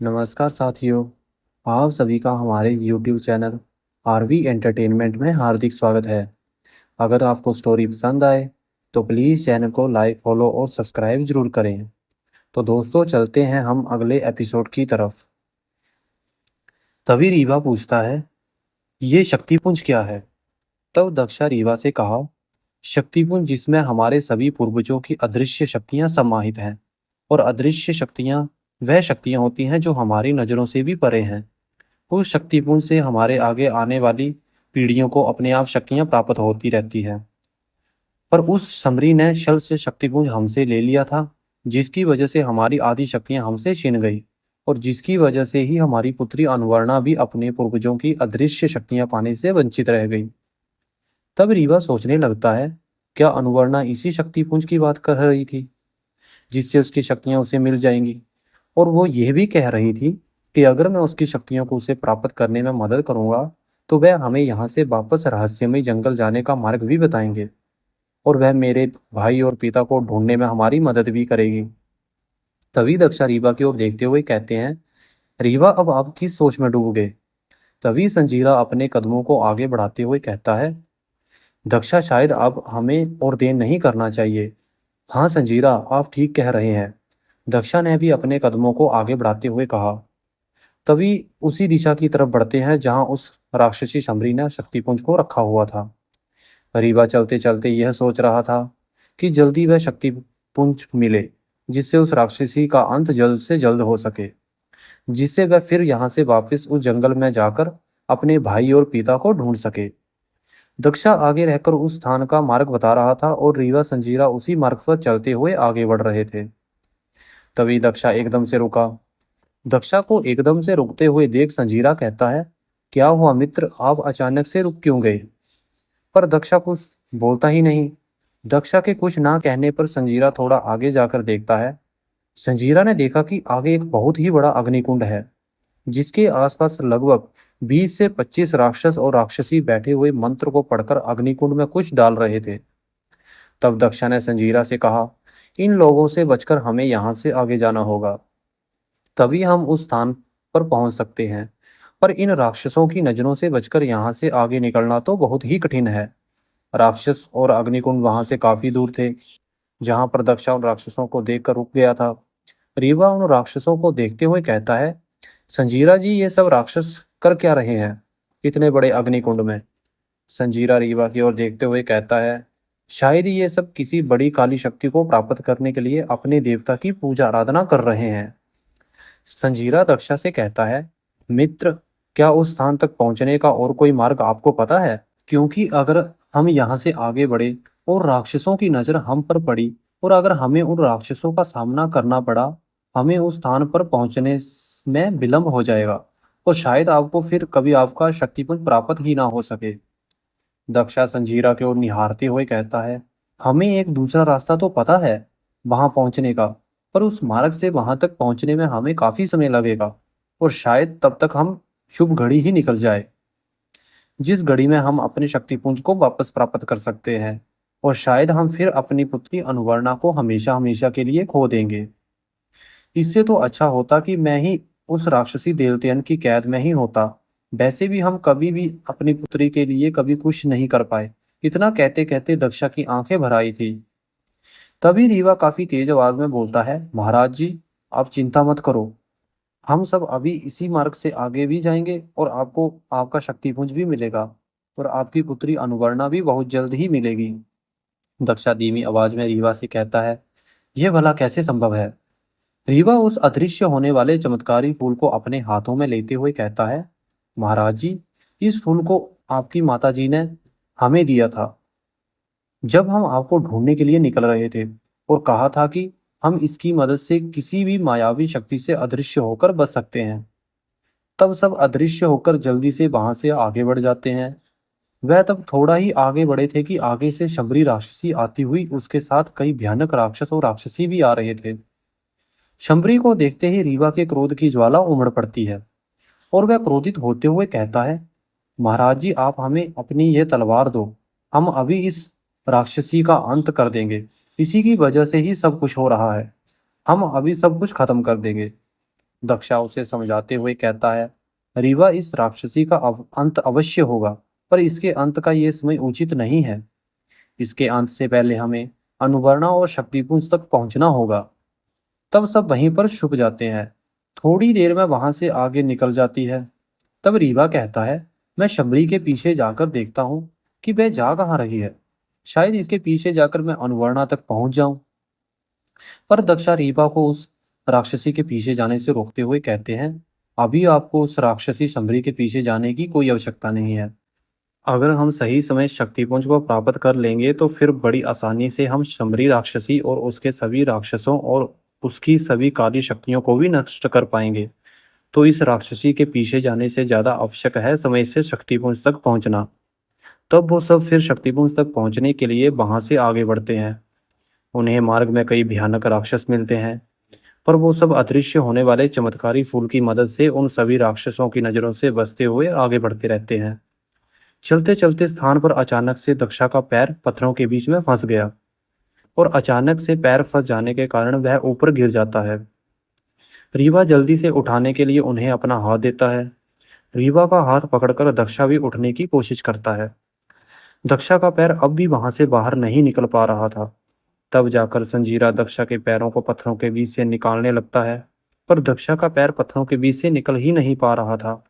नमस्कार साथियों, आप सभी का हमारे YouTube चैनल आरवी एंटरटेनमेंट में हार्दिक स्वागत है। अगर आपको स्टोरी पसंद आए तो प्लीज़ चैनल को लाइक, फॉलो और सब्सक्राइब जरूर करें। तो दोस्तों चलते हैं हम अगले एपिसोड की तरफ। तभी रीवा पूछता है, ये शक्तिपुंज क्या है? तब दक्षा रीवा से कहा, शक्तिपुंज जिसमें हमारे सभी पूर्वजों की अदृश्य शक्तियां समाहित हैं। और अदृश्य शक्तियां वह शक्तियां होती हैं जो हमारी नज़रों से भी परे हैं। उस शक्तिपुंज से हमारे आगे आने वाली पीढ़ियों को अपने आप शक्तियां प्राप्त होती रहती है। पर उस समरी ने छल से शक्तिपुंज हमसे ले लिया था, जिसकी वजह से हमारी आधी शक्तियां हमसे छिन गई और जिसकी वजह से ही हमारी पुत्री अनुवर्णा भी अपने पूर्वजों की अदृश्य शक्तियां पाने से वंचित रह गई। तब रीवा सोचने लगता है, क्या अनुवर्णा इसी शक्तिपुंज की बात कर रही थी जिससे उसकी शक्तियां उसे मिल जाएंगी? और वो यह भी कह रही थी कि अगर मैं उसकी शक्तियों को उसे प्राप्त करने में मदद करूंगा तो वह हमें यहाँ से वापस रहस्यमय जंगल जाने का मार्ग भी बताएंगे और वह मेरे भाई और पिता को ढूंढने में हमारी मदद भी करेगी। तभी दक्षा रीवा की ओर देखते हुए कहते हैं, रीवा अब आप किस सोच में डूब गए? तभी संजीरा अपने कदमों को आगे बढ़ाते हुए कहता है, दक्षा शायद अब हमें और देर नहीं करना चाहिए। हाँ संजीरा, आप ठीक कह रहे हैं। दक्षा ने भी अपने कदमों को आगे बढ़ाते हुए कहा। तभी उसी दिशा की तरफ बढ़ते हैं जहां उस राक्षसी शमरी ने शक्तिपुंज को रखा हुआ था। रीवा चलते चलते यह सोच रहा था कि जल्दी वह शक्तिपुंज मिले जिससे उस राक्षसी का अंत जल्द से जल्द हो सके, जिससे वह फिर यहाँ से वापस उस जंगल में जाकर अपने भाई और पिता को ढूंढ सके। दक्षा आगे रहकर उस स्थान का मार्ग बता रहा था और रीवा संजीरा उसी मार्ग पर चलते हुए आगे बढ़ रहे थे। तभी दक्षा एकदम से रुका। दक्षा को एकदम से रुकते हुए देख संजीरा कहता है, क्या हुआ मित्र, आप अचानक से रुक क्यों गए? पर दक्षा कुछ बोलता ही नहीं। दक्षा के कुछ ना कहने पर संजीरा थोड़ा आगे जाकर देखता है। संजीरा ने देखा कि आगे एक बहुत ही बड़ा अग्निकुंड है, जिसके आसपास लगभग 20 से 25 राक्षस और राक्षसी बैठे हुए मंत्र को पढ़कर अग्निकुंड में कुछ डाल रहे थे। तब दक्षा ने संजीरा से कहा, इन लोगों से बचकर हमें यहाँ से आगे जाना होगा, तभी हम उस स्थान पर पहुंच सकते हैं। पर इन राक्षसों की नजरों से बचकर यहाँ से आगे निकलना तो बहुत ही कठिन है। राक्षस और अग्निकुंड वहां से काफी दूर थे, जहां पर दक्षा उन राक्षसों को देखकर रुक गया था। रीवा उन राक्षसों को देखते हुए कहता है, संजीरा जी, ये सब राक्षस कर क्या रहे हैं इतने बड़े अग्निकुंड में? संजीरा रीवा की ओर देखते हुए कहता है, शायद ये सब किसी बड़ी काली शक्ति को प्राप्त करने के लिए अपने देवता की पूजा आराधना कर रहे हैं। संजीरा दक्षा से कहता है, मित्र, क्या उस स्थान तक पहुंचने का और कोई मार्ग आपको पता है? क्योंकि अगर हम यहाँ से आगे बढ़े और राक्षसों की नजर हम पर पड़ी और अगर हमें उन राक्षसों का सामना करना पड़ा, हमें उस स्थान पर पहुंचने में विलंब हो जाएगा और शायद आपको फिर कभी आपका शक्तिपुंज प्राप्त ही ना हो सके। दक्षा संजीरा की ओर निहारते हुए कहता है, हमें एक दूसरा रास्ता तो पता है वहां पहुंचने का, पर उस मार्ग से वहां तक पहुंचने में हमें काफी समय लगेगा और शायद तब तक हम शुभ घड़ी ही निकल जाए, जिस घड़ी में हम अपने शक्तिपुंज को वापस प्राप्त कर सकते हैं और शायद हम फिर अपनी पुत्री अनुवर्णा को हमेशा हमेशा के लिए खो देंगे। इससे तो अच्छा होता कि मैं ही उस राक्षसी देवतेयन की कैद में ही होता। वैसे भी हम कभी भी अपनी पुत्री के लिए कभी कुछ नहीं कर पाए। इतना कहते कहते दक्षा की आंखें भर आई थी। तभी रीवा काफी तेज आवाज में बोलता है, महाराज जी, आप चिंता मत करो। हम सब अभी इसी मार्ग से आगे भी जाएंगे और आपको आपका शक्तिपुंज भी मिलेगा और आपकी पुत्री अनुवर्णा भी बहुत जल्द ही मिलेगी। दक्षा धीमी आवाज में रीवा से कहता है, यह भला कैसे संभव है? रीवा उस अदृश्य होने वाले चमत्कारी फूल को अपने हाथों में लेते हुए कहता है, महाराज जी, इस फूल को आपकी माताजी ने हमें दिया था जब हम आपको ढूंढने के लिए निकल रहे थे और कहा था कि हम इसकी मदद से किसी भी मायावी शक्ति से अदृश्य होकर बच सकते हैं। तब सब अदृश्य होकर जल्दी से वहां से आगे बढ़ जाते हैं। वह तब थोड़ा ही आगे बढ़े थे कि आगे से शबरी राक्षसी आती हुई उसके साथ कई भयानक राक्षस और राक्षसी भी आ रहे थे। शंबरी को देखते ही रीवा के क्रोध की ज्वाला उमड़ पड़ती है और वह क्रोधित होते हुए कहता है, महाराज जी, आप हमें अपनी यह तलवार दो। हम अभी इस राक्षसी का अंत कर देंगे। इसी की वजह से ही सब कुछ हो रहा है। हम अभी सब कुछ खत्म कर देंगे। दक्षा उसे समझाते हुए कहता है, रीवा, इस राक्षसी का अंत अवश्य होगा, पर इसके अंत का ये समय उचित नहीं है। इसके अंत से पहले हमें अनुवर्णा और शक्तिपुंज तक पहुंचना होगा। तब सब वहीं पर छुप जाते हैं। थोड़ी देर में वहां से आगे निकल जाती है। तब रीवा कहता है, मैं शबरी के पीछे जाकर देखता हूँ कि वह जा कहाँ रही है। शायद इसके पीछे जाकर मैं अनुवर्णा तक पहुंच जाऊं। पर दक्षा रीवा को उस राक्षसी के पीछे जाने से रोकते हुए कहते हैं, अभी आपको उस राक्षसी शबरी के पीछे जाने की कोई आवश्यकता नहीं है। अगर हम सही समय शक्तिपुंज को प्राप्त कर लेंगे तो फिर बड़ी आसानी से हम शबरी राक्षसी और उसके सभी राक्षसों और उसकी सभी काली शक्तियों को भी नष्ट कर पाएंगे। तो इस राक्षसी के पीछे जाने से ज्यादा आवश्यक है समय से शक्तिपुंज तक पहुंचना। तब वो सब फिर शक्तिपुंज तक पहुंचने के लिए वहां से आगे बढ़ते हैं। उन्हें मार्ग में कई भयानक राक्षस मिलते हैं, पर वो सब अदृश्य होने वाले चमत्कारी फूल की मदद से उन सभी राक्षसों की नजरों से बचते हुए आगे बढ़ते रहते हैं। चलते चलते स्थान पर अचानक से दक्षा का पैर पत्थरों के बीच में फंस गया, और अचानक से पैर फंस जाने के कारण वह ऊपर गिर जाता है। रीवा जल्दी से उठाने के लिए उन्हें अपना हाथ देता है। रीवा का हाथ पकड़कर दक्षा भी उठने की कोशिश करता है। दक्षा का पैर अब भी वहां से बाहर नहीं निकल पा रहा था। तब जाकर संजीरा दक्षा के पैरों को पत्थरों के बीच से निकालने लगता है, पर दक्षा का पैर पत्थरों के बीच से निकल ही नहीं पा रहा था।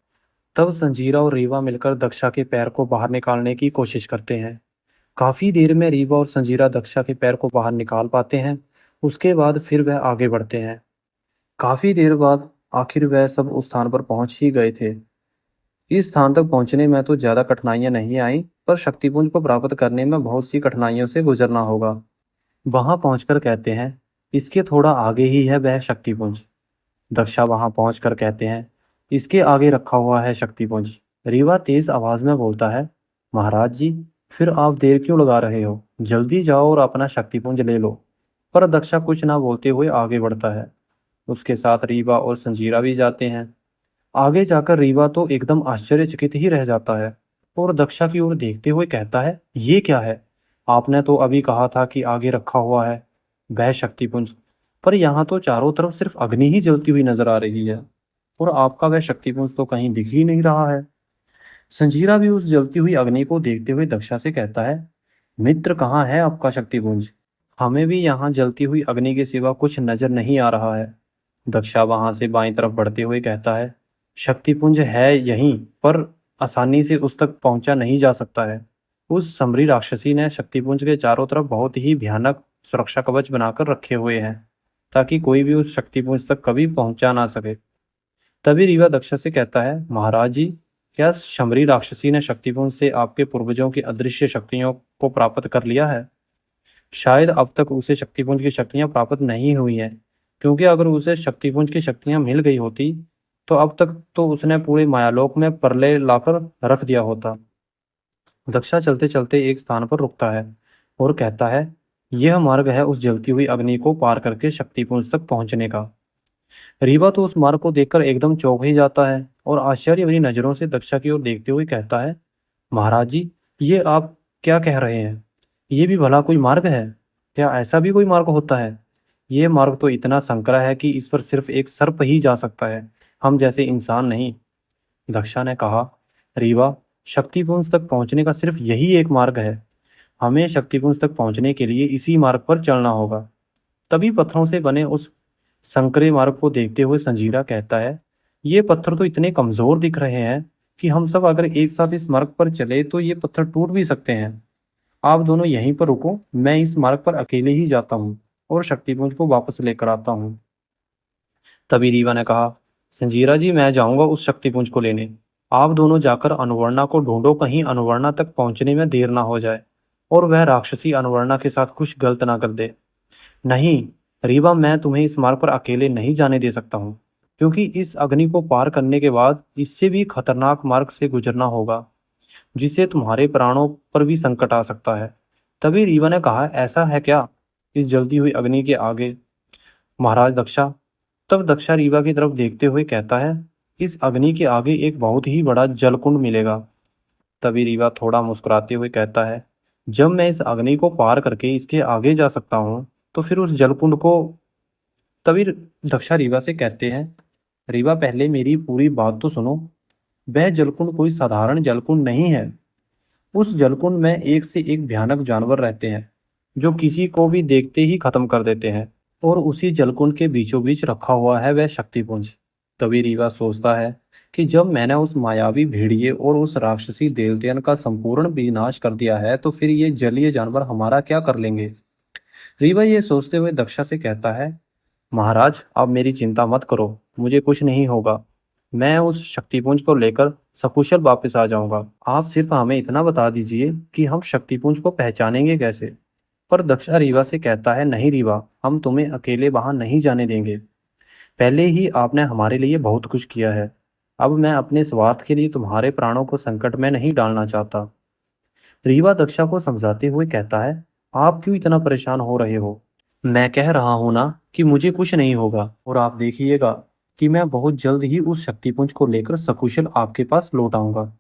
तब संजीरा और रीवा मिलकर दक्षा के पैर को बाहर निकालने की कोशिश करते हैं। काफी देर में रीवा और संजीरा दक्षा के पैर को बाहर निकाल पाते हैं। उसके बाद फिर वह आगे बढ़ते हैं। काफी देर बाद आखिर वह सब उस स्थान पर पहुंच ही गए थे। इस स्थान तक पहुंचने में तो ज्यादा कठिनाइयां नहीं आई, पर शक्तिपुंज को प्राप्त करने में बहुत सी कठिनाइयों से गुजरना होगा। वहां पहुंचकर कहते हैं, इसके थोड़ा आगे ही है वह शक्तिपुंज। दक्षा वहां पहुंचकर कहते हैं, इसके आगे रखा हुआ है शक्तिपुंज। रीवा तेज आवाज में बोलता है, महाराज जी, फिर आप देर क्यों लगा रहे हो? जल्दी जाओ और अपना शक्तिपुंज ले लो। पर दक्षा कुछ ना बोलते हुए आगे बढ़ता है। उसके साथ रीवा और संजीरा भी जाते हैं। आगे जाकर रीवा तो एकदम आश्चर्यचकित ही रह जाता है और दक्षा की ओर देखते हुए कहता है, ये क्या है? आपने तो अभी कहा था कि आगे रखा हुआ है वह शक्तिपुंज, पर यहाँ तो चारों तरफ सिर्फ अग्नि ही जलती हुई नजर आ रही है, और आपका वह शक्तिपुंज तो कहीं दिख ही नहीं रहा है। संजीरा भी उस जलती हुई अग्नि को देखते हुए दक्षा से कहता है, मित्र, कहाँ है आपका शक्तिपुंज? हमें भी यहाँ जलती हुई अग्नि के सिवा कुछ नजर नहीं आ रहा है। दक्षा वहां से बाईं तरफ बढ़ते हुए कहता है, शक्तिपुंज है यहीं, पर आसानी से उस तक पहुंचा नहीं जा सकता है। उस समरी राक्षसी ने शक्तिपुंज के चारों तरफ बहुत ही भयानक सुरक्षा कवच बनाकर रखे हुए हैं, ताकि कोई भी उस शक्तिपुंज तक कभी पहुंचा ना सके। तभी रीवा दक्षा से कहता है, महाराज जी, क्या शमरी राक्षसी ने शक्तिपुंज से आपके पूर्वजों की अदृश्य शक्तियों को प्राप्त कर लिया है? शायद अब तक उसे शक्तिपुंज की शक्तियां प्राप्त नहीं हुई हैं, क्योंकि अगर उसे शक्तिपुंज की शक्तियां मिल गई होती तो अब तक तो उसने पूरे मायालोक में प्रलय लाकर रख दिया होता। दक्षा चलते चलते एक स्थान पर रुकता है और कहता है, यह मार्ग है उस जलती हुई अग्नि को पार करके शक्तिपुंज तक पहुंचने का। रीवा तो उस मार्ग को देखकर एकदम चौंक ही जाता है और आश्चर्य भरी नजरों से दक्षा की ओर देखते हुए कहता है, महाराज जी, ये आप क्या कह रहे हैं? ये भी भला कोई मार्ग है? क्या ऐसा भी कोई मार्ग होता है? ये मार्ग तो इतना संकरा है कि इस पर सिर्फ एक सर्प ही जा सकता है, हम जैसे इंसान नहीं। दक्षा ने कहा, रीवा, शक्तिपुंज तक पहुंचने का सिर्फ यही एक मार्ग है। हमें शक्तिपुंज तक पहुंचने के लिए इसी मार्ग पर चलना होगा। तभी पत्थरों से बने उस संकरे मार्ग को देखते हुए संजीरा कहता है, ये पत्थर तो इतने कमजोर दिख रहे हैं कि हम सब अगर एक साथ इस मार्ग पर चले तो ये पत्थर टूट भी सकते हैं। आप दोनों यहीं पर रुको, मैं इस मार्ग पर अकेले ही जाता हूँ और शक्तिपुंज को वापस लेकर आता हूँ। तभी रीवा ने कहा, संजीरा जी, मैं जाऊंगा उस शक्तिपुंज को लेने। आप दोनों जाकर अनुवर्णा को ढूंढो, कहीं अनुवर्णा तक पहुंचने में देर ना हो जाए और वह राक्षसी अनुवर्णा के साथ कुछ गलत ना कर दे। नहीं रीवा, मैं तुम्हें इस मार्ग पर अकेले नहीं जाने दे सकता हूँ, क्योंकि इस अग्नि को पार करने के बाद इससे भी खतरनाक मार्ग से गुजरना होगा, जिससे तुम्हारे प्राणों पर भी संकट आ सकता है। तभी रीवा ने कहा, ऐसा है क्या इस जलती हुई अग्नि के आगे, महाराज दक्षा? तब दक्षा रीवा की तरफ देखते हुए कहता है, इस अग्नि के आगे एक बहुत ही बड़ा जलकुंड मिलेगा। तभी रीवा थोड़ा मुस्कुराते हुए कहता है, जब मैं इस अग्नि को पार करके इसके आगे जा सकता हूँ तो फिर उस जलकुंड को। तभी दक्षा रीवा से कहते हैं, रीवा, पहले मेरी पूरी बात तो सुनो। वह जलकुंड कोई साधारण जलकुंड नहीं है। उस जलकुंड में एक से एक भयानक जानवर रहते हैं, जो किसी को भी देखते ही खत्म कर देते हैं। और उसी जलकुंड के बीचों बीच रखा हुआ है वह शक्तिपुंज। तभी रीवा सोचता है कि जब मैंने उस मायावी भेड़िए और उस राक्षसी देवतियन का संपूर्ण विनाश कर दिया है, तो फिर ये जलीय जानवर हमारा क्या कर लेंगे। रीवा ये सोचते हुए दक्षा से कहता है, महाराज, आप मेरी चिंता मत करो, मुझे कुछ नहीं होगा। मैं उस शक्तिपुंज को लेकर सकुशल वापस आ जाऊंगा। आप सिर्फ हमें इतना बता दीजिए कि हम शक्तिपुंज को पहचानेंगे कैसे। पर दक्षा रीवा से कहता है, नहीं रीवा, हम तुम्हें अकेले वहां नहीं जाने देंगे। पहले ही आपने हमारे लिए बहुत कुछ किया है। अब मैं अपने स्वार्थ के लिए तुम्हारे प्राणों को संकट में नहीं डालना चाहता। रीवा दक्षा को समझाते हुए कहता है, आप क्यों इतना परेशान हो रहे हो। मैं कह रहा हूं ना कि मुझे कुछ नहीं होगा, और आप देखिएगा कि मैं बहुत जल्द ही उस शक्तिपुंज को लेकर सकुशल आपके पास लौट आऊंगा।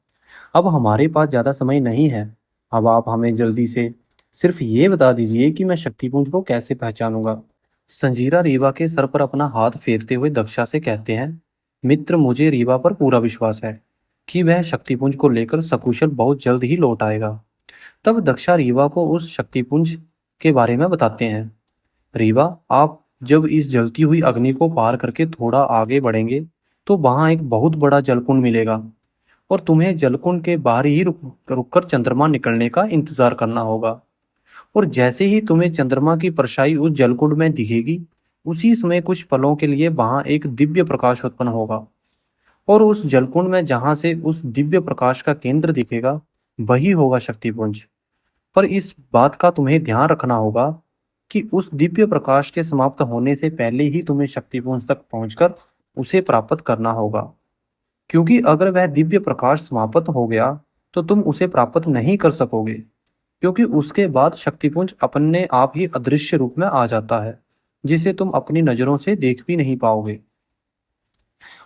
अब हमारे पास ज़्यादा समय नहीं है। अब आप हमें जल्दी से सिर्फ ये बता दीजिए कि मैं शक्तिपुंज को कैसे पहचानूंगा। संजीरा रीवा के सर पर अपना हाथ फेरते हुए दक्षा से कहते हैं, मित्र, मुझे रीवा पर पूरा विश्वास है कि वह शक्तिपुंज को लेकर सकुशल बहुत जल्द ही लौट आएगा। तब दक्षा रीवा को उस शक्तिपुंज के बारे में बताते हैं। रीवा, आप जब इस जलती हुई अग्नि को पार करके थोड़ा आगे बढ़ेंगे, तो वहां एक बहुत बड़ा जलकुंड मिलेगा, और तुम्हें जलकुंड के बाहर ही रुककर चंद्रमा निकलने का इंतजार करना होगा। और जैसे ही तुम्हें चंद्रमा की परछाई उस जलकुंड में दिखेगी, उसी समय कुछ पलों के लिए वहां एक दिव्य प्रकाश उत्पन्न होगा। और उस जलकुंड में जहां से उस दिव्य प्रकाश का केंद्र दिखेगा, वही होगा शक्तिपुंज। पर इस बात का तुम्हें ध्यान रखना होगा कि उस दिव्य प्रकाश के समाप्त होने से पहले ही तुम्हें शक्तिपुंज तक पहुंचकर उसे प्राप्त करना होगा। क्योंकि अगर वह दिव्य प्रकाश समाप्त हो गया, तो तुम उसे प्राप्त नहीं कर सकोगे, क्योंकि उसके बाद शक्तिपुंज अपने आप ही अदृश्य रूप में आ जाता है, जिसे तुम अपनी नजरों से देख भी नहीं पाओगे।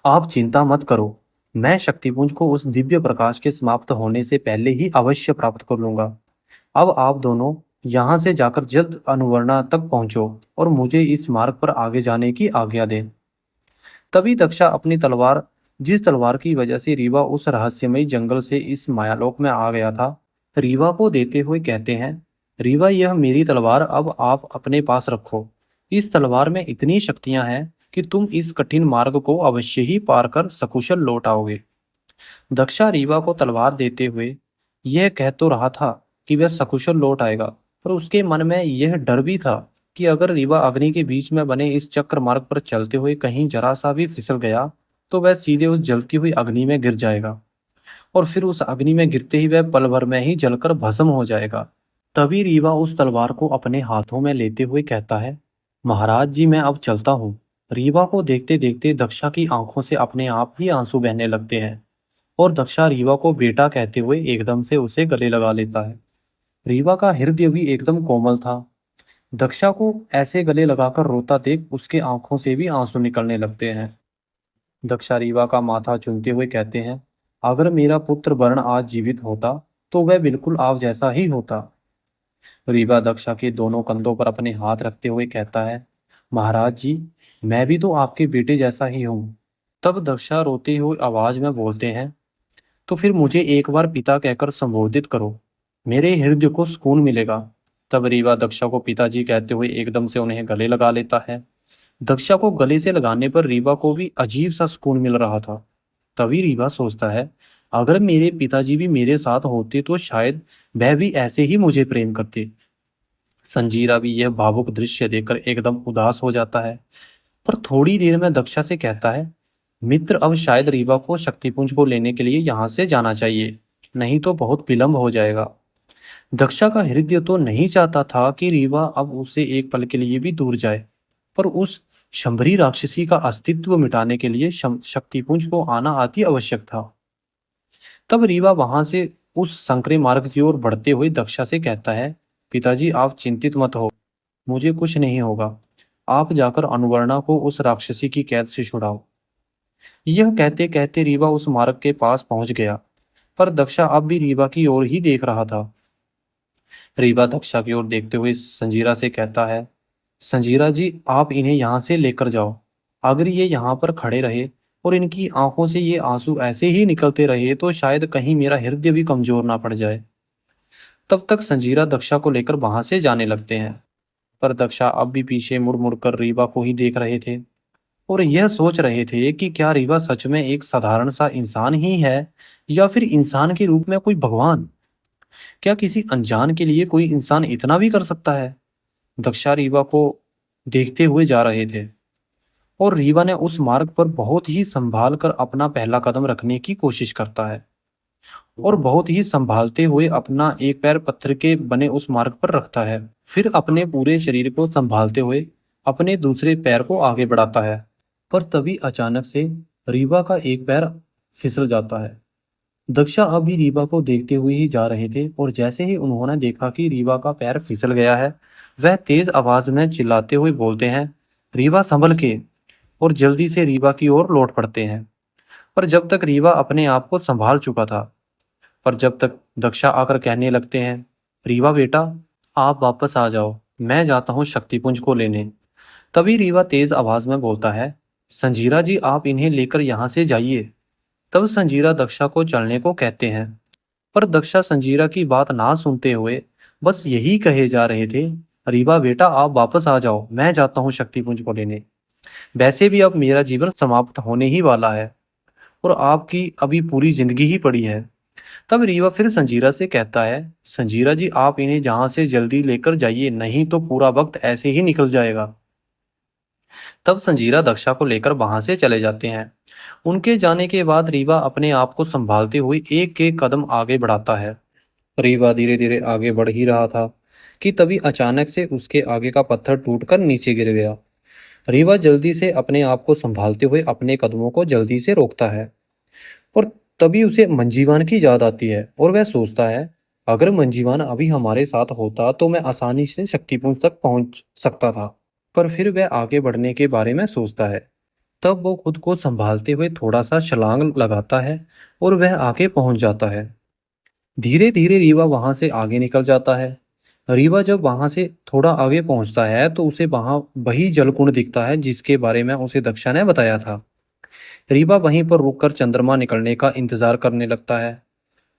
आप चिंता मत करो, मैं शक्तिपुंज को उस दिव्य प्रकाश के समाप्त होने से पहले ही अवश्य प्राप्त कर लूंगा। अब आप दोनों यहाँ से जाकर जल्द अनुवर्णा तक पहुंचो और मुझे इस मार्ग पर आगे जाने की आज्ञा दें। तभी दक्षा अपनी तलवार, जिस तलवार की वजह से रीवा उस रहस्यमयी जंगल से इस मायालोक में आ गया था, रीवा को देते हुए कहते हैं, रीवा, यह मेरी तलवार अब आप अपने पास रखो। इस तलवार में इतनी शक्तियां हैं कि तुम इस कठिन मार्ग को अवश्य ही पार कर सकुशल लौट आओगे। दक्षा रीवा को तलवार देते हुए यह कह तो रहा था कि वह सकुशल लौट आएगा, पर उसके मन में यह डर भी था कि अगर रीवा अग्नि के बीच में बने इस चक्र मार्ग पर चलते हुए कहीं जरा सा भी फिसल गया, तो वह सीधे उस जलती हुई अग्नि में गिर जाएगा, और फिर उस अग्नि में गिरते ही वह पल भर में ही जलकर भस्म हो जाएगा। तभी रीवा उस तलवार को अपने हाथों में लेते हुए कहता है, महाराज जी, मैं अब चलता हूँ। रीवा को देखते देखते दक्षा की आंखों से अपने आप ही आंसू बहने लगते हैं, और दक्षा रीवा को बेटा कहते हुए एकदम से उसे गले लगा लेता है। रीवा का हृदय भी एकदम कोमल था। दक्षा को ऐसे गले लगाकर रोता देख उसके आंखों से भी आंसू निकलने लगते हैं। दक्षा रीवा का माथा चूमते हुए कहते हैं, अगर मेरा पुत्र वर्ण आज जीवित होता, तो वह बिल्कुल आप जैसा ही होता। रीवा दक्षा के दोनों कंधों पर अपने हाथ रखते हुए कहता है, महाराज जी, मैं भी तो आपके बेटे जैसा ही हूँ। तब दक्षा रोते हुए आवाज में बोलते हैं, तो फिर मुझे एक बार पिता कहकर संबोधित करो, मेरे हृदय को सुकून मिलेगा। तब रीवा दक्षा को पिताजी कहते हुए एकदम से उन्हें गले लगा लेता है। दक्षा को गले से लगाने पर रीवा को भी अजीब सा सुकून मिल रहा था। तभी रीवा सोचता है, अगर मेरे पिताजी भी मेरे साथ होते तो शायद वह भी ऐसे ही मुझे प्रेम करते। संजीरा भी यह भावुक दृश्य देखकर एकदम उदास हो जाता है, पर थोड़ी देर में दक्षा से कहता है, मित्र, अब शायद रीवा को शक्तिपुंज को लेने के लिए यहाँ से जाना चाहिए, नहीं तो बहुत विलंब हो जाएगा। दक्षा का हृदय तो नहीं चाहता था कि रीवा अब उससे एक पल के लिए भी दूर जाए, पर उस शंभरी राक्षसी का अस्तित्व मिटाने के लिए शक्तिपुंज को आना अति आवश्यक था। तब रीवा वहां से उस संकरे मार्ग की ओर बढ़ते हुए दक्षा से कहता है, पिताजी, आप चिंतित मत हो, मुझे कुछ नहीं होगा। आप जाकर अनुवर्णा को उस राक्षसी की कैद से छुड़ाओ। यह कहते कहते रीवा उस मार्ग के पास पहुंच गया, पर दक्षा अब भी रीवा की ओर ही देख रहा था। रीवा दक्षा की ओर देखते हुए संजीरा से कहता है, संजीरा जी, आप इन्हें यहाँ से लेकर जाओ। अगर ये यहाँ पर खड़े रहे और इनकी आंखों से ये आंसू ऐसे ही निकलते रहे तो शायद कहीं मेरा हृदय भी कमजोर ना पड़ जाए। तब तक संजीरा दक्षा को लेकर वहां से जाने लगते हैं, पर दक्षा अब भी पीछे मुड़ मुड़ कर रीवा को ही देख रहे थे और यह सोच रहे थे कि क्या रीवा सच में एक साधारण सा इंसान ही है या फिर इंसान के रूप में कोई भगवान। क्या किसी अनजान के लिए कोई इंसान इतना भी कर सकता है। दक्षा रीवा को देखते हुए जा रहे थे और रीवा ने उस मार्ग पर बहुत ही संभाल कर अपना पहला कदम रखने की कोशिश करता है और बहुत ही संभालते हुए अपना एक पैर पत्थर के बने उस मार्ग पर रखता है, फिर अपने पूरे शरीर को संभालते हुए अपने दूसरे पैर को आगे बढ़ाता है। पर तभी अचानक से रीवा का एक पैर फिसल जाता है। दक्षा अभी रीवा को देखते हुए ही जा रहे थे और जैसे ही उन्होंने देखा कि रीवा का पैर फिसल गया है, वह तेज आवाज में चिल्लाते हुए बोलते हैं, रीवा संभल के, और जल्दी से रीवा की ओर लौट पड़ते हैं। पर जब तक रीवा अपने आप को संभाल चुका था, पर जब तक दक्षा आकर कहने लगते हैं, रीवा बेटा, आप वापस आ जाओ, मैं जाता हूँ शक्तिपुंज को लेने। तभी रीवा तेज आवाज में बोलता है, संजीरा जी आप इन्हें लेकर यहाँ से जाइए। तब संजीरा दक्षा को चलने को कहते हैं, पर दक्षा संजीरा की बात ना सुनते हुए बस यही कहे जा रहे थे, रीवा बेटा आप वापस आ जाओ, मैं जाता हूँ शक्तिपुंज को लेने। वैसे भी अब मेरा जीवन समाप्त होने ही वाला है और आपकी अभी पूरी जिंदगी ही पड़ी है। तब रीवा फिर संजीरा से कहता है, संजीरा जी आप इन्हें जहां से जल्दी लेकर जाइए, नहीं तो पूरा वक्त ऐसे ही निकल जाएगा। तब संजीरा दक्षा को लेकर वहां से चले जाते हैं। उनके जाने के बाद रीवा अपने आप को संभालते हुए एक एक कदम आगे बढ़ाता है। रीवा धीरे धीरे आगे बढ़ ही रहा था कि तभी अचानक से उसके आगे का पत्थर टूटकर नीचे गिर गया। रीवा जल्दी से अपने आप को संभालते हुए अपने कदमों को जल्दी से रोकता है और तभी उसे मंजीवान की याद आती है और वह सोचता है, अगर मंजीवान अभी हमारे साथ होता तो मैं आसानी से शक्तिपुंज तक पहुंच सकता था। पर फिर वह आगे बढ़ने के बारे में सोचता है। तब वो खुद को संभालते हुए थोड़ा सा छलांग लगाता है और वह आगे पहुंच जाता है। धीरे धीरे रीवा वहां से आगे निकल जाता है। रीवा जब वहां से थोड़ा आगे पहुंचता है तो उसे वहां वही जलकुंड दिखता है जिसके बारे में उसे दक्षा ने बताया था। रीवा वहीं पर रुककर चंद्रमा निकलने का इंतजार करने लगता है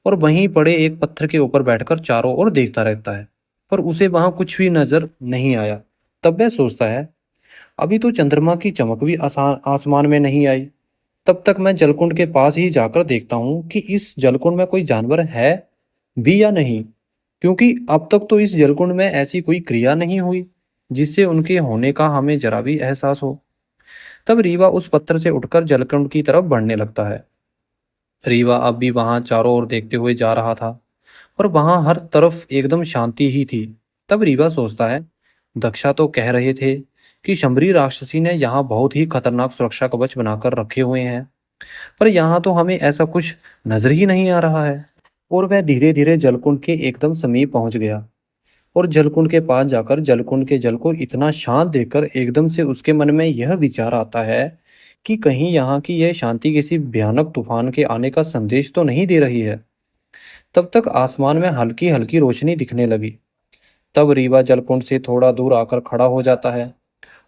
और वहीं पड़े एक पत्थर के ऊपर बैठकर चारों ओर देखता रहता है, पर उसे वहां कुछ भी नजर नहीं आया। तब वह सोचता है, अभी तो चंद्रमा की चमक भी आसमान में नहीं आई। तब तक मैं जलकुंड के पास ही जाकर देखता हूँ कि इस जलकुंड में कोई जानवर है भी या नहीं, क्योंकि अब तक तो इस जलकुंड में ऐसी कोई क्रिया नहीं हुई जिससे उनके होने का हमें जरा भी एहसास हो। तब रीवा उस पत्थर से उठकर जलकुंड की तरफ बढ़ने लगता है। रीवा अब भी वहां चारों ओर देखते हुए जा रहा था, पर वहां हर तरफ एकदम शांति ही थी। तब रीवा सोचता है, दक्षा तो कह रहे थे कि शंबरी राक्षसी ने यहाँ बहुत ही खतरनाक सुरक्षा कवच बनाकर रखे हुए हैं, पर यहाँ तो हमें ऐसा कुछ नजर ही नहीं आ रहा है। और वह धीरे धीरे जलकुंड के एकदम समीप पहुंच गया और जलकुंड के पास जाकर जलकुंड के जल को इतना शांत देखकर एकदम से उसके मन में यह विचार आता है कि कहीं यहाँ की यह शांति किसी भयानक तूफान के आने का संदेश तो नहीं दे रही है। तब तक आसमान में हल्की हल्की रोशनी दिखने लगी। तब रीवा जलकुंड से थोड़ा दूर आकर खड़ा हो जाता है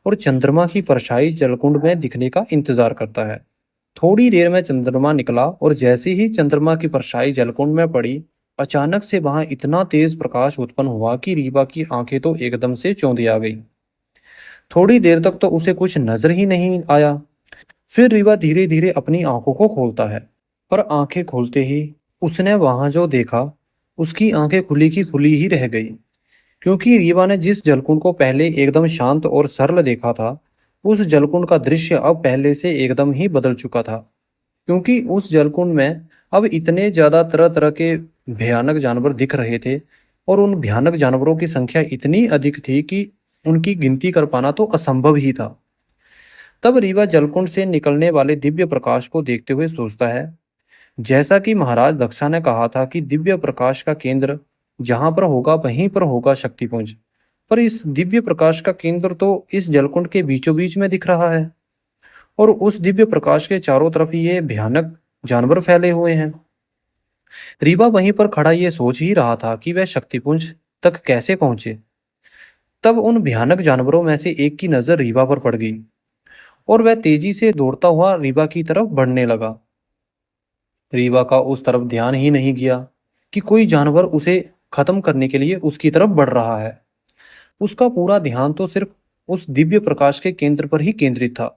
और चंद्रमा की परछाई जलकुंड में दिखने का इंतजार करता है। थोड़ी देर में चंद्रमा निकला और जैसे ही चंद्रमा की परछाई जलकुंड में पड़ी, अचानक से वहां इतना तेज प्रकाश उत्पन्न हुआ कि रीवा की आंखें तो एकदम से चौंधी आ गई। थोड़ी देर तक तो उसे कुछ नजर ही नहीं आया। फिर रीवा धीरे धीरे अपनी आंखों को खोलता है, पर आंखें खोलते ही उसने वहां जो देखा, उसकी आंखें खुली की खुली ही रह गई, क्योंकि रीवा ने जिस जलकुंड को पहले एकदम शांत और सरल देखा था, उस जलकुंड का दृश्य अब पहले से एकदम ही बदल चुका था। क्योंकि उस जलकुंड में अब इतने ज्यादा तरह तरह के भयानक जानवर दिख रहे थे और उन भयानक जानवरों की संख्या इतनी अधिक थी कि उनकी गिनती कर पाना तो असंभव ही था। तब रीवा जलकुंड से निकलने वाले दिव्य प्रकाश को देखते हुए सोचता है, जैसा कि महाराज दक्षा ने कहा था कि दिव्य प्रकाश का केंद्र जहां पर होगा वहीं पर होगा शक्तिपुंज, पर इस दिव्य प्रकाश का केंद्र तो इस जलकुंड के बीचों बीच में दिख रहा है और उस दिव्य प्रकाश के चारों तरफ ये भयानक जानवर फैले हुए हैं। रीवा वहीं पर खड़ा ये सोच ही रहा था कि वह शक्तिपुंज तक कैसे पहुंचे। तब उन भयानक जानवरों में से एक की नजर रीवा पर पड़ गई और वह तेजी से दौड़ता हुआ रीवा की तरफ बढ़ने लगा। रीवा का उस तरफ ध्यान ही नहीं गया कि कोई जानवर उसे खत्म करने के लिए उसकी तरफ बढ़ रहा है। उसका पूरा ध्यान तो सिर्फ उस दिव्य प्रकाश के केंद्र पर ही केंद्रित था।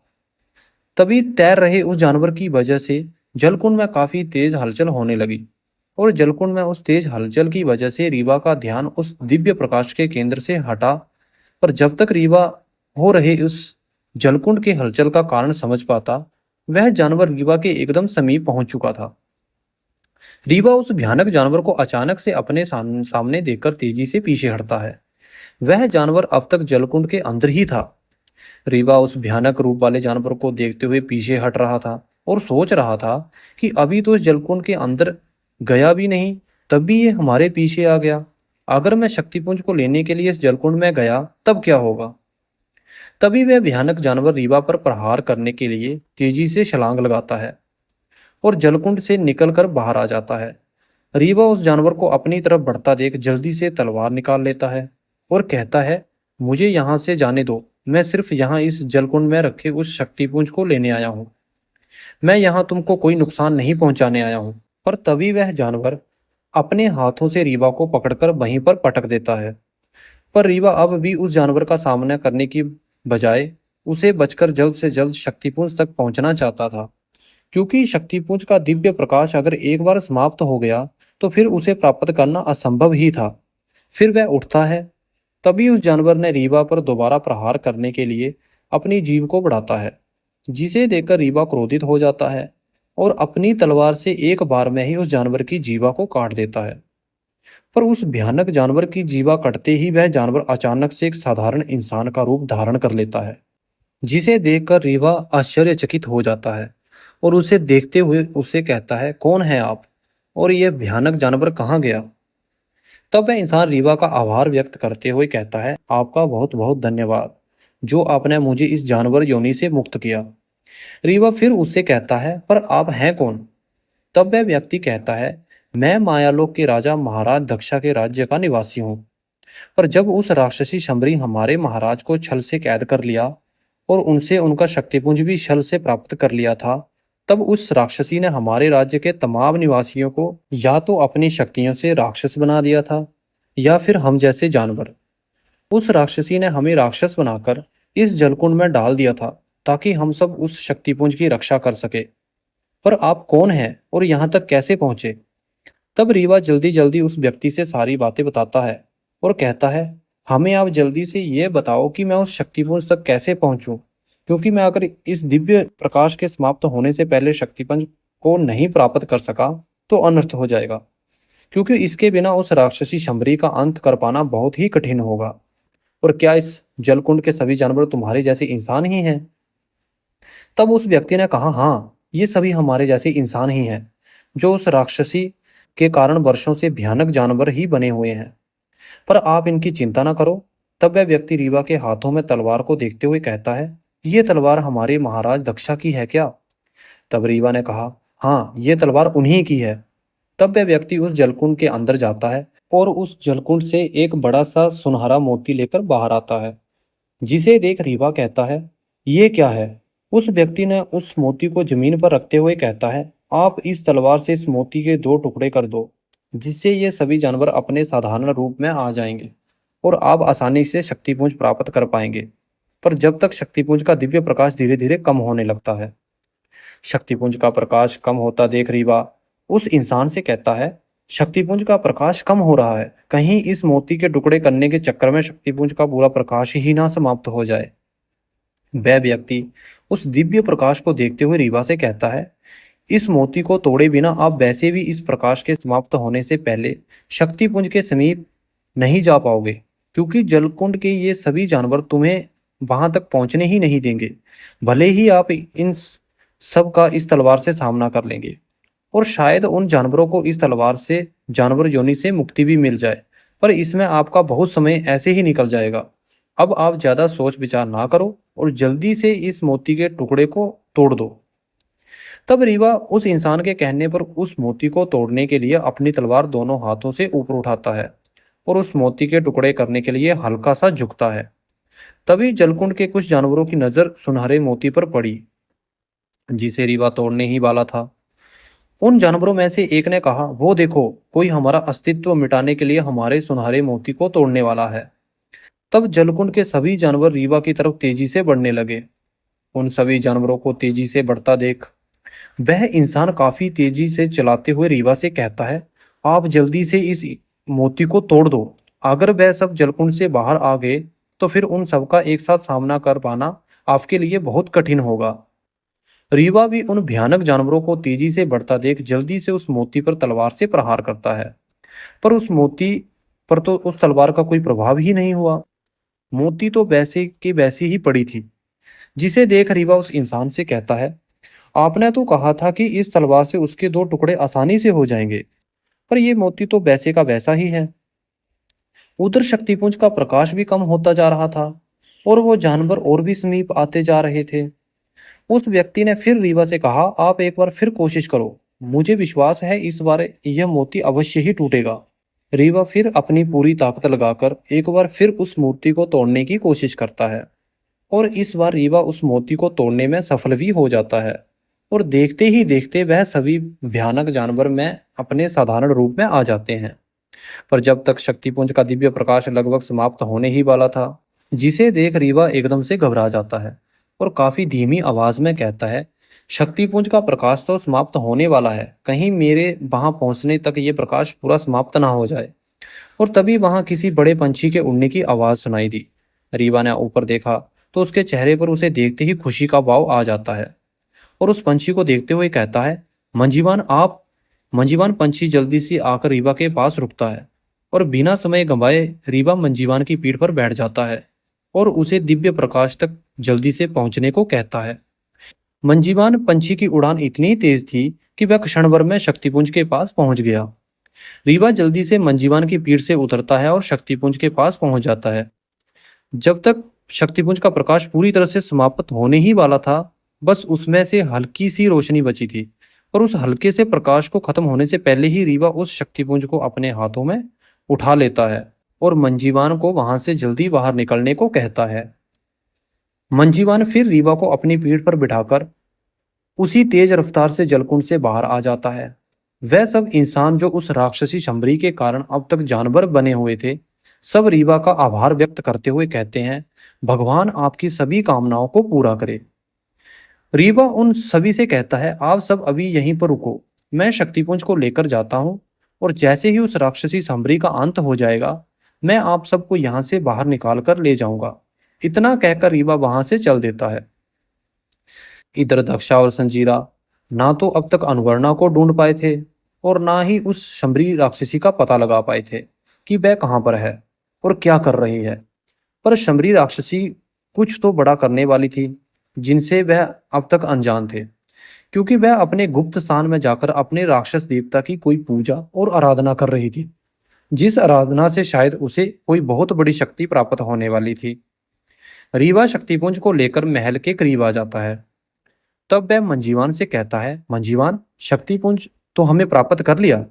तभी तैर रहे उस जानवर की वजह से जलकुंड में काफी तेज हलचल होने लगी, और जलकुंड में उस तेज हलचल की वजह से रीवा का ध्यान उस दिव्य प्रकाश के केंद्र से हटा। पर जब तक रीवा हो रहे उस जलकुंड के हलचल का कारण समझ पाता, वह जानवर रीवा के एकदम समीप पहुंच चुका था। रीवा उस भयानक जानवर को अचानक से अपने सामने देखकर तेजी से पीछे हटता है। वह जानवर अब तक जलकुंड के अंदर ही था। रीवा उस भयानक रूप वाले जानवर को देखते हुए पीछे हट रहा था और सोच रहा था कि अभी तो इस जलकुंड के अंदर गया भी नहीं, तभी ये हमारे पीछे आ गया। अगर मैं शक्तिपुंज को लेने के लिए इस जलकुंड में गया तब क्या होगा। तभी वह भयानक जानवर रीवा पर प्रहार करने के लिए तेजी से छलांग लगाता है और जलकुंड से निकलकर बाहर आ जाता है। रीवा उस जानवर को अपनी तरफ बढ़ता देख जल्दी से तलवार निकाल लेता है और कहता है, मुझे यहाँ से जाने दो, मैं सिर्फ यहाँ इस जलकुंड में रखे उस शक्तिपुंज को लेने आया हूँ। मैं यहाँ तुमको कोई नुकसान नहीं पहुंचाने आया हूँ। पर तभी वह जानवर अपने हाथों से रीवा को पकड़कर वहीं पर पटक देता है। पर रीवा अब भी उस जानवर का सामना करने की बजाय उसे बचकर जल्द से जल्द शक्तिपुंज तक पहुंचना चाहता था, क्योंकि शक्तिपुंज का दिव्य प्रकाश अगर एक बार समाप्त हो गया तो फिर उसे प्राप्त करना असंभव ही था। फिर वह उठता है। तभी उस जानवर ने रीवा पर दोबारा प्रहार करने के लिए अपनी जीभ को बढ़ाता है, जिसे देखकर रीवा क्रोधित हो जाता है और अपनी तलवार से एक बार में ही उस जानवर की जीवा को काट देता है। पर उस भयानक जानवर की जीवा कटते ही वह जानवर अचानक से एक साधारण इंसान का रूप धारण कर लेता है, जिसे देखकर रीवा आश्चर्यचकित हो जाता है और उसे देखते हुए उसे कहता है, कौन है आप और यह भयानक जानवर कहाँ गया। तब वह इंसान रीवा का आभार व्यक्त करते हुए कहता है, आपका बहुत बहुत धन्यवाद जो आपने मुझे इस जानवर योनि से मुक्त किया। रीवा फिर उससे कहता है, पर आप हैं कौन। तब वह व्यक्ति कहता है, मैं मायालोक के राजा महाराज दक्षा के राज्य का निवासी हूँ। पर जब उस राक्षसी शंबरी हमारे महाराज को छल से कैद कर लिया और उनसे उनका शक्तिपुंज भी छल से प्राप्त कर लिया था, तब उस राक्षसी ने हमारे राज्य के तमाम निवासियों को या तो अपनी शक्तियों से राक्षस बना दिया था या फिर हम जैसे जानवर। उस राक्षसी ने हमें राक्षस बनाकर इस जलकुंड में डाल दिया था ताकि हम सब उस शक्तिपुंज की रक्षा कर सके। पर आप कौन हैं और यहाँ तक कैसे पहुंचे। तब रीवा जल्दी जल्दी उस व्यक्ति से सारी बातें बताता है और कहता है, हमें आप जल्दी से ये बताओ कि मैं उस शक्तिपुंज तक कैसे पहुंचूं, क्योंकि मैं अगर इस दिव्य प्रकाश के समाप्त होने से पहले शक्तिपुंज को नहीं प्राप्त कर सका तो अनर्थ हो जाएगा, क्योंकि इसके बिना उस राक्षसी शंबरी का अंत कर पाना बहुत ही कठिन होगा। और क्या इस जलकुंड के सभी जानवर तुम्हारे जैसे इंसान ही हैं। तब उस व्यक्ति ने कहा, हाँ, ये सभी हमारे जैसे इंसान ही हैं, जो उस राक्षसी के कारण वर्षों से भयानक जानवर ही बने हुए हैं। पर आप इनकी चिंता ना करो। तब वह व्यक्ति रीवा के हाथों में तलवार को देखते हुए कहता है, ये तलवार हमारे महाराज दक्षा की है क्या। तब रीवा ने कहा, हाँ, ये तलवार उन्हीं की है। तब वह व्यक्ति उस जलकुंड के अंदर जाता है और उस जलकुंड से एक बड़ा सा सुनहरा मोती लेकर बाहर आता है, जिसे देख रीवा कहता है, ये क्या है। उस व्यक्ति ने उस मोती को जमीन पर रखते हुए कहता है, आप इस तलवार से इस मोती के दो टुकड़े कर दो, जिससे ये सभी जानवर अपने साधारण रूप में आ जाएंगे और आप आसानी से शक्तिपुंज प्राप्त कर पाएंगे। पर जब तक शक्तिपुंज का दिव्य प्रकाश धीरे धीरे कम होने लगता है। शक्तिपुंज का प्रकाश कम होता देख रीवा उस इंसान से कहता है, शक्तिपुंज का प्रकाश कम हो रहा है, कहीं इस मोती के टुकड़े करने के चक्कर में शक्तिपुंज का पूरा प्रकाश ही ना समाप्त हो जाए। वह व्यक्ति उस दिव्य प्रकाश को देखते हुए रीवा से कहता है, इस मोती को तोड़े बिना आप वैसे भी इस प्रकाश के समाप्त होने से पहले शक्तिपुंज के समीप नहीं जा पाओगे, क्योंकि जलकुंड के ये सभी जानवर तुम्हें वहां तक पहुंचने ही नहीं देंगे। भले ही आप इन सब का इस तलवार से सामना कर लेंगे और शायद उन जानवरों को इस तलवार से जानवर योनि से मुक्ति भी मिल जाए, पर इसमें आपका बहुत समय ऐसे ही निकल जाएगा। अब आप ज्यादा सोच विचार ना करो और जल्दी से इस मोती के टुकड़े को तोड़ दो। तब रीवा उस इंसान के कहने पर उस मोती को तोड़ने के लिए अपनी तलवार दोनों हाथों से ऊपर उठाता है और उस मोती के टुकड़े करने के लिए हल्का सा झुकता है। तभी जलकुंड के कुछ जानवरों की नजर सुनहरे मोती पर पड़ी, जिसे रीवा तोड़ने ही वाला था। उन जानवरों में से एक ने कहा, वो देखो, कोई हमारा अस्तित्व मिटाने के लिए हमारे सुनहरे मोती को तोड़ने वाला है। तब जलकुंड के सभी जानवर रीवा की तरफ तेजी से बढ़ने लगे। उन सभी जानवरों को तेजी से बढ़ता देख वह इंसान काफी तेजी से चलाते हुए रीवा से कहता है, आप जल्दी से इस मोती को तोड़ दो। अगर वह सब जलकुंड से बाहर आ गए तो फिर उन सबका एक साथ सामना कर पाना आपके लिए बहुत कठिन होगा। रीवा भी उन भयानक जानवरों को तेजी से बढ़ता देख जल्दी से उस मोती पर तलवार से प्रहार करता है, पर उस मोती पर तो उस तलवार का कोई प्रभाव ही नहीं हुआ। मोती तो वैसे की वैसी ही पड़ी थी। जिसे देख रीवा उस इंसान से कहता है, आपने तो कहा था कि इस तलवार से उसके दो टुकड़े आसानी से हो जाएंगे, पर ये मोती तो वैसे का वैसा ही है। उधर शक्तिपुंज का प्रकाश भी कम होता जा रहा था और वो जानवर और भी समीप आते जा रहे थे। उस व्यक्ति ने फिर रीवा से कहा, आप एक बार फिर कोशिश करो, मुझे विश्वास है इस बार यह मोती अवश्य ही टूटेगा। रीवा फिर अपनी पूरी ताकत लगाकर एक बार फिर उस मूर्ति को तोड़ने की कोशिश करता है और इस बार रीवा उस मोती को तोड़ने में सफल भी हो जाता है और देखते ही देखते वह सभी भयानक जानवर में अपने साधारण रूप में आ जाते हैं। पर जब तक शक्तिपुंज का दिव्य प्रकाश लगभग समाप्त होने ही वाला था, जिसे देख रीवा एकदम से घबरा जाता है और काफी धीमी आवाज में कहता है, शक्तिपुंज का प्रकाश तो समाप्त होने वाला है, कहीं मेरे वहां पहुंचने तक ये प्रकाश पूरा समाप्त ना हो जाए। और तभी वहां किसी बड़े पंछी के उड़ने की आवाज सुनाई दी। रीवा ने ऊपर देखा तो उसके चेहरे पर उसे देखते ही खुशी का भाव आ जाता है और उस पंछी को देखते हुए कहता है, मंजीवान आप। मंजीवान पंछी जल्दी से आकर रीवा के पास रुकता है और बिना समय गंवाए रीवा मंजीवान की पीठ पर बैठ जाता है और उसे दिव्य प्रकाश तक जल्दी से पहुंचने को कहता है। मंजीवान पंछी की उड़ान इतनी तेज थी कि वह क्षण भर में शक्तिपुंज के पास पहुंच गया। रीवा जल्दी से मंजीवान की पीठ से उतरता है और शक्तिपुंज के पास पहुंच जाता है। जब तक शक्तिपुंज का प्रकाश पूरी तरह से समाप्त होने ही वाला था, बस उसमें से हल्की सी रोशनी बची थी। पर उस हल्के से प्रकाश को खत्म होने से पहले ही रीवा उस शक्तिपुंज को अपने हाथों में उठा लेता है और मंजीवान को वहां से जल्दी बाहर निकलने को कहता है। मंजीवान फिर रीवा को अपनी पीठ पर बिठाकर उसी तेज रफ्तार से जलकुंड से बाहर आ जाता है। वह सब इंसान जो उस राक्षसी शंबरी के कारण अब तक जानवर बने हुए थे, सब रीवा का आभार व्यक्त करते हुए कहते हैं, भगवान आपकी सभी कामनाओं को पूरा करे। रीवा उन सभी से कहता है, आप सब अभी यहीं पर रुको, मैं शक्तिपुंज को लेकर जाता हूँ और जैसे ही उस राक्षसी शंबरी का अंत हो जाएगा, मैं आप सबको यहाँ से बाहर निकाल कर ले जाऊंगा। इतना कहकर रीवा वहां से चल देता है। इधर दक्षा और संजीरा ना तो अब तक अनुवर्णा को ढूंढ पाए थे और ना ही उस शंबरी राक्षसी का पता लगा पाए थे कि वह कहाँ पर है और क्या कर रही है। पर शंबरी राक्षसी कुछ तो बड़ा करने वाली थी, जिनसे वह अब तक अनजान थे, क्योंकि वह अपने गुप्त स्थान में जाकर अपने राक्षस देवता की कोई पूजा और आराधना कर रही थी, जिस आराधना से शायद उसे कोई बहुत बड़ी शक्ति प्राप्त होने वाली थी। रीवा शक्तिपुंज को लेकर महल के करीब आ जाता है। तब वह मंजीवान से कहता है, मंजीवान, शक्तिपुंज तो हमें प्राप्त कर लिया,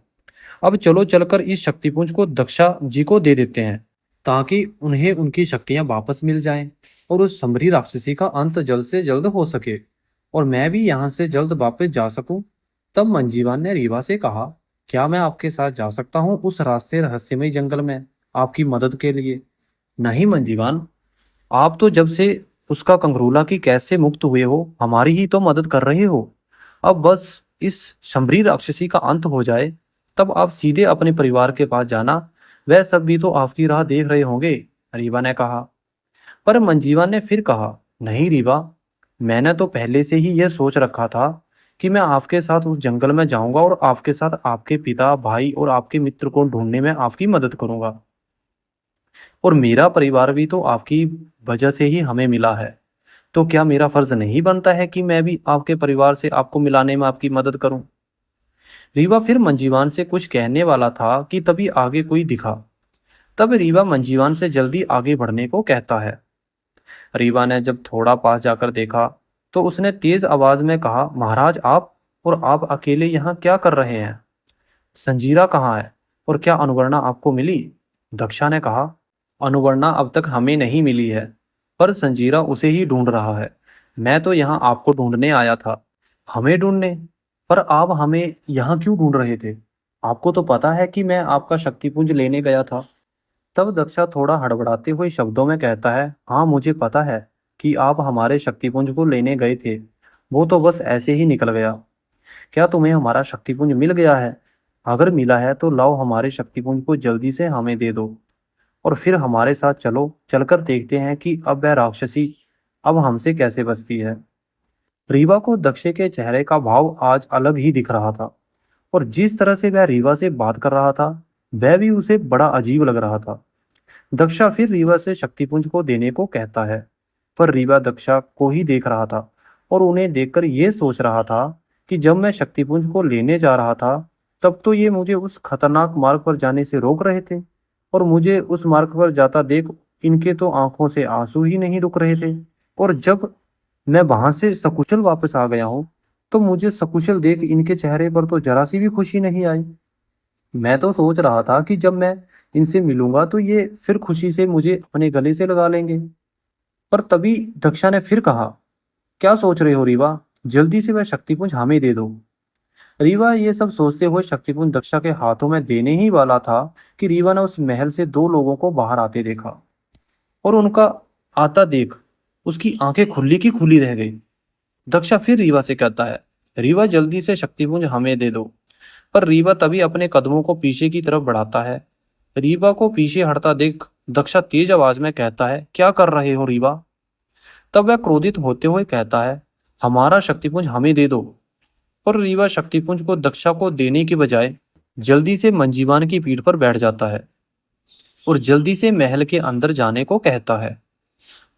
अब चलो चलकर इस शक्तिपुंज को दक्षा जी को दे देते हैं, ताकि उन्हें उनकी शक्तियां वापस मिल जाएं और उस समरी राक्षसी का अंत जल्द से जल्द हो सके और मैं भी यहाँ से जल्द वापस जा सकूं। तब मंजीवान ने रीवा से कहा, क्या मैं आपके साथ जा सकता हूँ उस रास्ते रहस्यमय जंगल में आपकी मदद के लिए? नहीं मंजीवान, आप तो जब से उसका कंगरूला की कैद से मुक्त हुए हो, हमारी ही तो मदद कर रहे हो। अब बस इस शंबरी राक्षसी का अंत हो जाए, तब आप सीधे अपने परिवार के पास जाना, वह सब भी तो आपकी राह देख रहे होंगे, रीवा ने कहा। पर मंजीवा ने फिर कहा, नहीं रीवा, मैंने तो पहले से ही यह सोच रखा था कि मैं आपके साथ उस जंगल में जाऊंगा और आपके साथ आपके पिता, भाई और आपके मित्र को ढूंढने में आपकी मदद करूंगा। और मेरा परिवार भी तो आपकी वजह से ही हमें मिला है, तो क्या मेरा फर्ज नहीं बनता है कि मैं भी आपके परिवार से आपको मिलाने में आपकी मदद करूं? रीवा फिर मंजीवान से कुछ कहने वाला था कि तभी आगे कोई दिखा। तब रीवा मंजीवान से जल्दी आगे बढ़ने को कहता है। रीवा ने जब थोड़ा पास जाकर देखा तो उसने तेज आवाज में कहा, महाराज आप, और आप अकेले यहाँ क्या कर रहे हैं? संजीरा कहाँ है और क्या अनुवर्णा आपको मिली? दक्षा ने कहा, अनुवर्णा अब तक हमें नहीं मिली है। पर संजीरा उसे ही ढूंढ रहा है। मैं तो यहाँ आपको ढूंढने आया था। हमें ढूंढने? पर आप हमें यहाँ क्यों ढूंढ रहे थे? आपको तो पता है कि मैं आपका शक्तिपुंज लेने गया था। तब दक्षा थोड़ा हड़बड़ाते हुए शब्दों में कहता है, हाँ मुझे पता है कि आप हमारे शक्तिपुंज को लेने गए थे। वो तो बस ऐसे ही निकल गया। क्या तुम्हें हमारा शक्तिपुंज मिल गया है? अगर मिला है तो लाओ हमारे शक्तिपुंज को जल्दी से हमें दे दो और फिर हमारे साथ चलो, चलकर देखते हैं कि अब वह राक्षसी अब हमसे कैसे बचती है। रीवा को दक्षे के चेहरे का भाव आज अलग ही दिख रहा था और जिस तरह से वह रीवा से बात कर रहा था वह भी उसे बड़ा अजीब लग रहा था। दक्षा फिर रीवा से शक्तिपुंज को देने को कहता है, पर रीवा दक्षा को ही देख रहा था और उन्हें देखकर यह सोच रहा था कि जब मैं शक्तिपुंज को लेने जा रहा था तब तो ये मुझे उस खतरनाक मार्ग पर जाने से रोक रहे थे और मुझे उस मार्ग पर जाता देख इनके तो आंखों से आंसू ही नहीं रुक रहे थे। और जब मैं वहां से सकुशल वापस आ गया हूँ तो मुझे सकुशल देख इनके चेहरे पर तो जरा सी भी खुशी नहीं आई। मैं तो सोच रहा था कि जब मैं इनसे मिलूंगा तो ये फिर खुशी से मुझे अपने गले से लगा लेंगे। पर तभी दक्षा ने फिर कहा, क्या सोच रहे हो रीवा? जल्दी से वह शक्तिपुंज हमें दे दो। रीवा ये सब सोचते हुए शक्तिपुंज दक्षा के हाथों में देने ही वाला था कि रीवा ने उस महल से दो लोगों को बाहर आते देखा और उनका आता देख उसकी आंखें खुली की खुली रह गई। दक्षा फिर रीवा से कहता है, रीवा जल्दी से शक्तिपुंज हमें दे दो। पर रीवा तभी अपने कदमों को पीछे की तरफ बढ़ाता है। रीवा को पीछे हटता देख दक्षा तेज आवाज में कहता है, क्या कर रहे हो रीवा? तब वह क्रोधित होते हुए कहता है, हमारा शक्तिपुंज हमें दे दो। पर रीवा शक्तिपुंज को दक्षा को देने के बजाय जल्दी से मंजीवान की पीठ पर बैठ जाता है और जल्दी से महल के अंदर जाने को कहता है।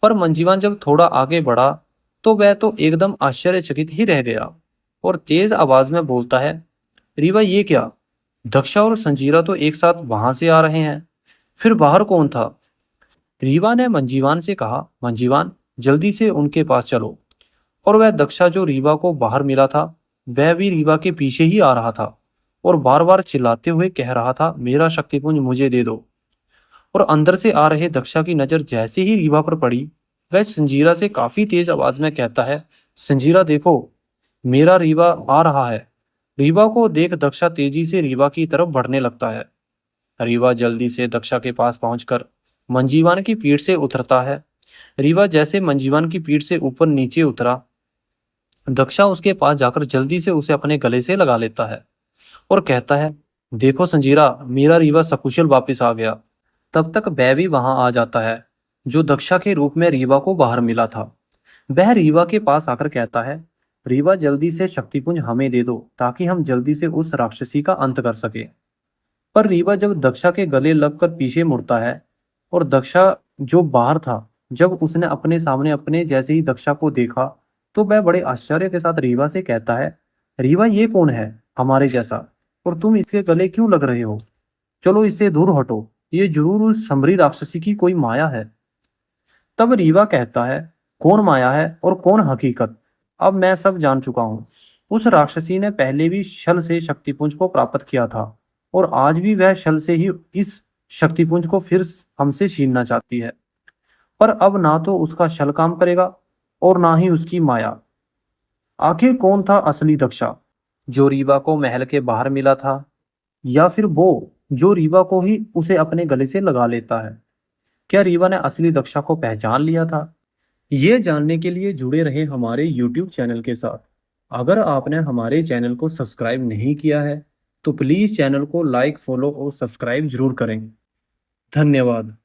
पर मंजीवान जब थोड़ा आगे बढ़ा तो वह तो एकदम आश्चर्यचकित ही रह गया और तेज आवाज में बोलता है, रीवा ये क्या? दक्षा और संजीरा तो एक साथ वहां से आ रहे हैं, फिर बाहर कौन था? रीवा ने मंजीवान से कहा, मंजीवान जल्दी से उनके पास चलो। और वह दक्षा जो रीवा को बाहर मिला था वह भी रीवा के पीछे ही आ रहा था और बार बार चिल्लाते हुए कह रहा था, मेरा शक्तिपुंज मुझे दे दो। और अंदर से आ रहे दक्षा की नजर जैसे ही रीवा पर पड़ी वह संजीरा से काफी तेज आवाज में कहता है, संजीरा देखो, मेरा रीवा आ रहा है। रीवा को देख दक्षा तेजी से रीवा की तरफ बढ़ने लगता है। रीवा जल्दी से दक्षा के पास पहुंचकर मंजीवान की पीठ से उतरता है। रीवा जैसे मंजीवान की पीठ से ऊपर नीचे उतरा, दक्षा उसके पास जाकर जल्दी से उसे अपने गले से लगा लेता है और कहता है, देखो संजीरा, मेरा रीवा सकुशल वापस आ गया। तब तक वह भी वहां आ जाता है जो दक्षा के रूप में रीवा को बाहर मिला था। वह रीवा के पास आकर कहता है, रीवा जल्दी से शक्तिपुंज हमें दे दो ताकि हम जल्दी से उस राक्षसी का अंत कर सके। पर रीवा जब दक्षा के गले लगकर पीछे मुड़ता है और दक्षा जो बाहर था, जब उसने अपने सामने अपने जैसे ही दक्षा को देखा तो वह बड़े आश्चर्य के साथ रीवा से कहता है, रीवा ये कौन है हमारे जैसा, और तुम इसके गले क्यों लग रहे हो? चलो इससे दूर हटो, ये जरूर उस समरी राक्षसी की कोई माया है। तब रीवा कहता है, कौन माया है और कौन हकीकत? अब मैं सब जान चुका हूँ। उस राक्षसी ने पहले भी छल से शक्तिपुंज को प्राप्त किया था और आज भी वह छल से ही इस शक्तिपुंज को फिर हमसे छीनना चाहती है। पर अब ना तो उसका छल काम करेगा और ना ही उसकी माया। आखिर कौन था असली दक्षा, जो रीवा को महल के बाहर मिला था, या फिर वो जो रीवा को ही उसे अपने गले से लगा लेता है? क्या रीवा ने असली दक्षा को पहचान लिया था? ये जानने के लिए जुड़े रहे हमारे YouTube चैनल के साथ। अगर आपने हमारे चैनल को सब्सक्राइब नहीं किया है तो प्लीज़ चैनल को लाइक, फॉलो और सब्सक्राइब जरूर करें। धन्यवाद।